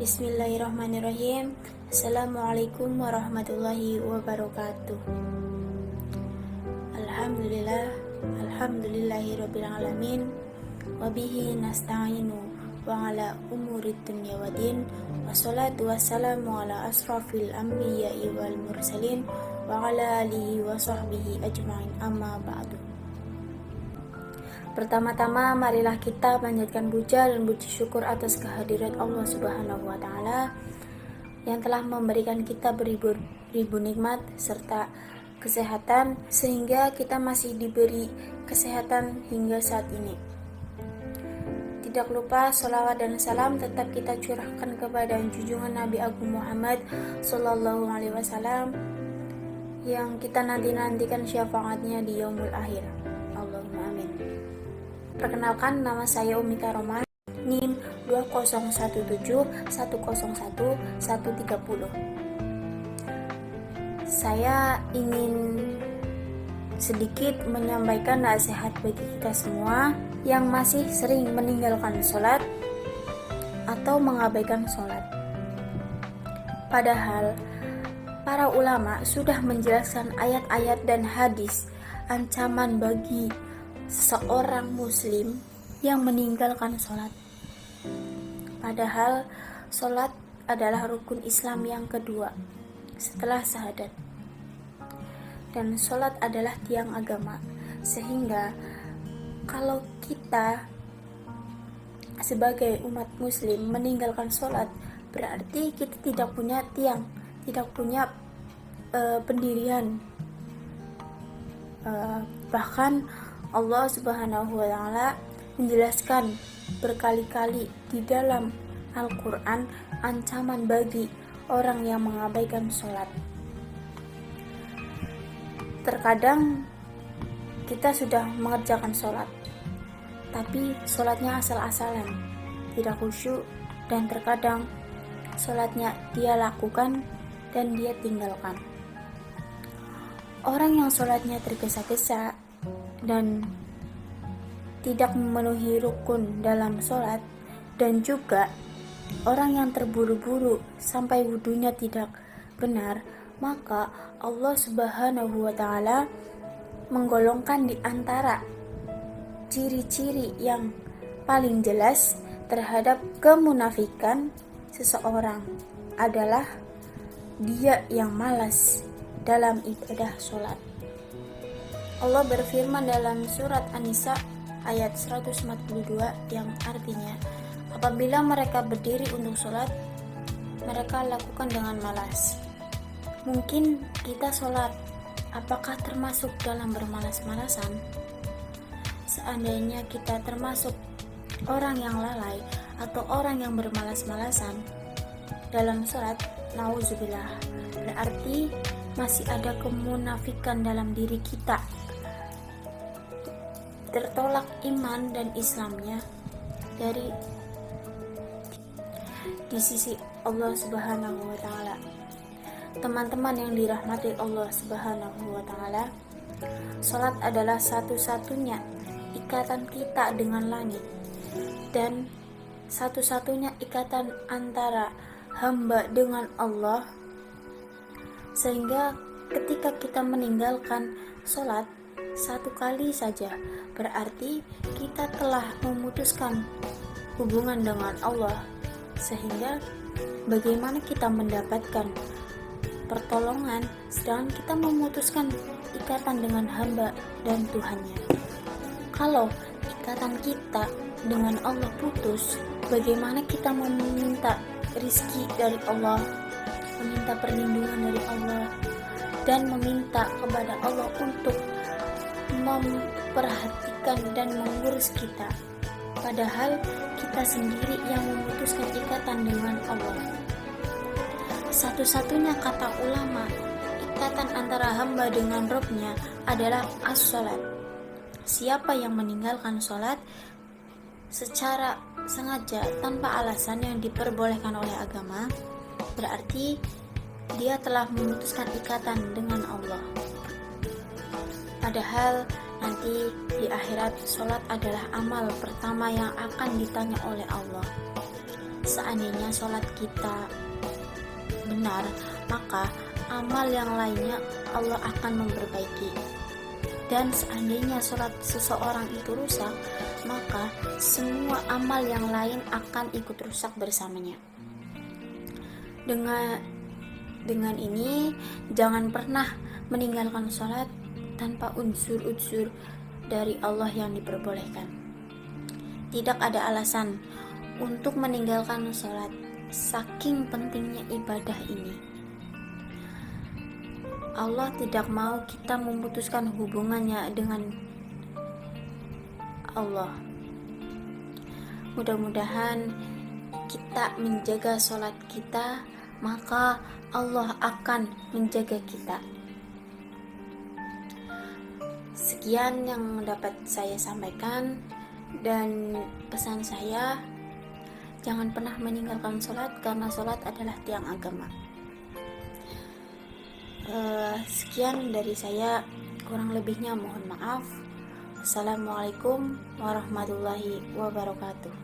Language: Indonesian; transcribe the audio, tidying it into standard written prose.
Bismillahirrahmanirrahim. Assalamualaikum warahmatullahi wabarakatuh. Alhamdulillah, alhamdulillahirabbil alamin. Wabihi nasta'inu wa ala umurid dunya waddin. Wassalatu wassalamu ala asrafil anbiya'i wal mursalin wa ala alihi wa sahbihi ajma'in, amma ba'du. Pertama-tama marilah kita panjatkan puja dan puji syukur atas kehadirat Allah Subhanahu wa taala yang telah memberikan kita beribu nikmat serta kesehatan sehingga kita masih diberi kesehatan hingga saat ini. Tidak lupa sholawat dan salam tetap kita curahkan kepada junjungan Nabi Agung Muhammad sallallahu alaihi wasallam yang kita nantikan syafaatnya di yaumul akhir. Allahumma amin. Perkenalkan, nama saya Umi Karoman, NIM 20171011130. Saya ingin sedikit menyampaikan nasihat bagi kita semua yang masih sering meninggalkan sholat atau mengabaikan sholat. Padahal para ulama sudah menjelaskan ayat-ayat dan hadis ancaman bagi seorang muslim yang meninggalkan sholat. Padahal sholat adalah rukun Islam yang kedua setelah syahadat, dan sholat adalah tiang agama. Sehingga kalau kita sebagai umat muslim meninggalkan sholat, berarti kita tidak punya tiang, tidak punya pendirian. Bahkan Allah Subhanahu wa taala menjelaskan berkali-kali di dalam Al-Qur'an ancaman bagi orang yang mengabaikan sholat. Terkadang kita sudah mengerjakan sholat, tapi sholatnya asal-asalan, tidak khusyuk, dan terkadang sholatnya dia lakukan dan dia tinggalkan. Orang yang sholatnya tergesa-gesa dan tidak memenuhi rukun dalam sholat, dan juga orang yang terburu-buru sampai wudunya tidak benar, maka Allah Subhanahu wa taala menggolongkan di antara ciri-ciri yang paling jelas terhadap kemunafikan seseorang adalah dia yang malas dalam ibadah sholat. Allah berfirman dalam surat An-Nisa ayat 142 yang artinya, apabila mereka berdiri untuk sholat, mereka lakukan dengan malas. Mungkin kita sholat, apakah termasuk dalam bermalas-malasan? Seandainya kita termasuk orang yang lalai atau orang yang bermalas-malasan dalam sholat, nauzubillah, berarti masih ada kemunafikan dalam diri kita. Tertolak iman dan Islamnya dari di sisi Allah Subhanahu wa taala. Teman-teman yang dirahmati Allah Subhanahu wa taala, salat adalah satu-satunya ikatan kita dengan langit dan satu-satunya ikatan antara hamba dengan Allah, sehingga ketika kita meninggalkan salat satu kali saja, berarti kita telah memutuskan hubungan dengan Allah. Sehingga bagaimana kita mendapatkan pertolongan sedangkan kita memutuskan ikatan dengan hamba dan Tuhannya? Kalau ikatan kita dengan Allah putus, bagaimana kita meminta rizki dari Allah, meminta perlindungan dari Allah, dan meminta kepada Allah untuk memperhatikan dan mengurus kita, padahal kita sendiri yang memutuskan ikatan dengan Allah. Satu-satunya kata ulama ikatan antara hamba dengan Rabb-nya adalah as-sholat. Siapa yang meninggalkan sholat secara sengaja tanpa alasan yang diperbolehkan oleh agama, berarti dia telah memutuskan ikatan dengan Allah. Padahal nanti di akhirat sholat adalah amal pertama yang akan ditanya oleh Allah. seandainya sholat kita benar, maka amal yang lainnya Allah akan memperbaiki. Dan seandainya sholat seseorang itu rusak, maka semua amal yang lain akan ikut rusak bersamanya. Dengan ini, jangan pernah meninggalkan sholat tanpa unsur-unsur dari Allah yang diperbolehkan. Tidak ada alasan untuk meninggalkan sholat, saking pentingnya ibadah ini. Allah tidak mau kita memutuskan hubungannya dengan Allah. Mudah-mudahan kita menjaga sholat kita, maka Allah akan menjaga kita. Sekian yang dapat saya sampaikan, dan pesan saya, jangan pernah meninggalkan sholat karena sholat adalah tiang agama. Sekian dari saya, kurang lebihnya mohon maaf. Assalamualaikum warahmatullahi wabarakatuh.